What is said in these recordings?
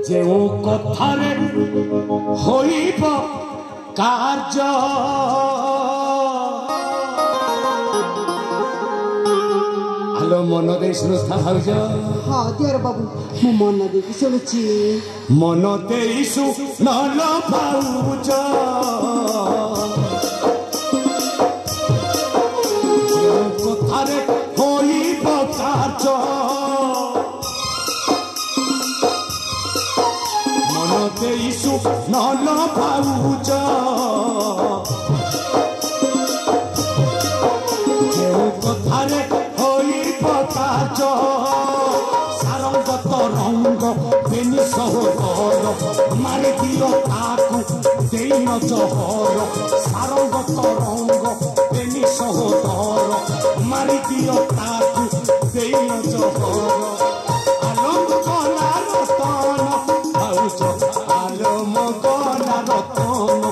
जो कथारे होइब कार्य हेलो मन दे सुनुस्था भाउज हाँ दियर बाबू मु मन दे सुनुची मन दे सु नल भाउज जो कथारे होइब कार्य देशु नल भाउज जो कथारे होइब कार्य सारंगत रंग बेनी सहर मारि दियो ताकु देन जहर सारंगत रंग बेनी सहर मारि दियो ताकु देन जहर आलम कला रतन भाउज आलम कला रतन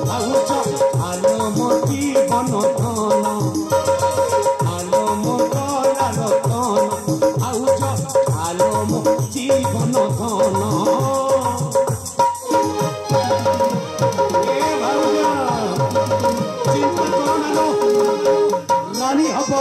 भाउज आलम जीवन धन आलम कला रतन भाउज आलम जीवन धन ए भाउज चिंता करना रानी हब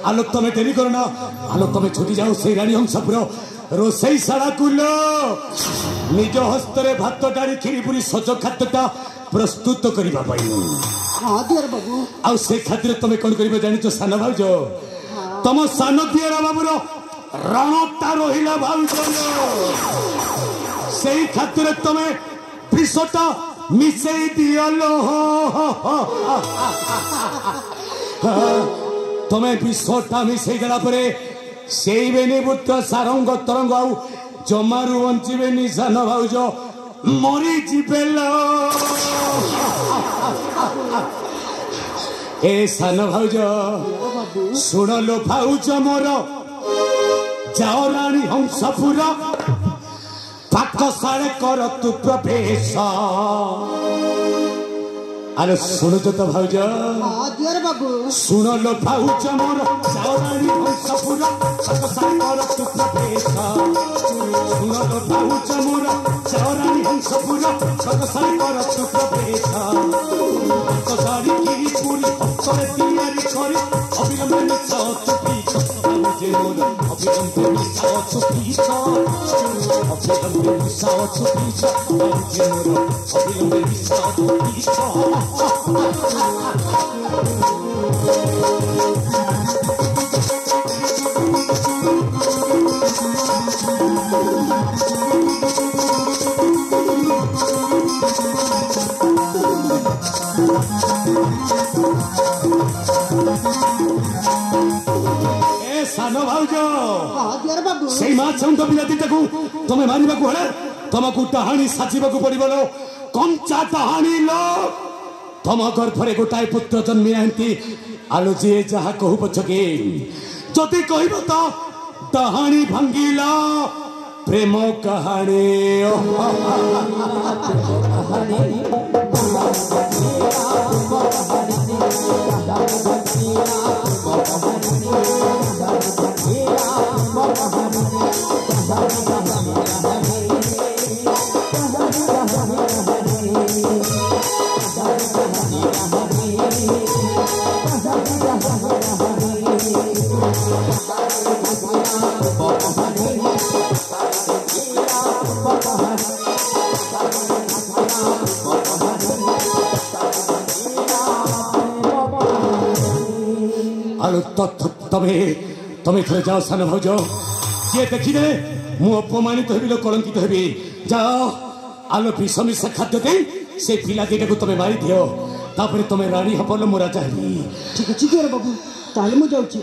आलोक तमें डेरी करो ना आलोक तमें छुटी जाओ से रानी हंसपुर रोसई शाला कुल निज हस्तरे भात डाली खीरी पूरी सज खाद्यटा प्रस्तुत करबा पई हाँ दियर बाबू आ से खातिर तमें कोन करबे जानि तो सान भाउज तम सान दियर बाबूर रणता रहिला भाउज सेही खातिर तमें विषटा मिसेई दियलो तुम्हें विषटा मिसई देला परे सेई बेनी पुत्र सारंग तरंग आउ जमारू बंचिबे नि सान भाउज मरी जिबेलो ए सान भाउज सुनलो भाउज मोर जाओ रानी हंसपुर पाकशाले कर तु प्रवेश अरे सुनो तो भाउज हाँ दियर बाबू सुन लो भाउज मोर जाओरानी हंसपुर पाकशाले कर तु प्रवेश सुन लो भाउज मोर जाओरानी हंसपुर पाकशाले कर तु प्रवेश पाकशाली की पूरी करे तैयारी करे अविलंबे मिसा तु पीछ भाउजे मोर अविलंबे मिसा तु पीछ अविलंबे मिसा तु पीछ भाउजे मोर अविलंबे मिसा तु पीछ से माछंद बिलातीटाकू तमे मारिबाकू हेले तमकू टाहाणी साचिबाकू पड़िबलो कंचा टाहाणी लो तम गर्भरे गोटाए पुत्र जन्मी नांती आलो जे जहा कहू पछके जदि कहबो तो टाहाणी भांगिला प्रेम कहानी আলো তবে তুমি থরে যাও সান ভাউজ সে দেখিলে মু অপমানিত হবি কলঙ্কিত হবি যাও আলো বিষ মিশা খাদ্য দেই সে পিলা দিটাকে তুমি মারি দিও তারপরে তুমি রানী হবল মু রাজা হেবি ঠিক আছে দিଅର ବାବୁ ତାହେଲେ ମୁଁ ଯାଉଛି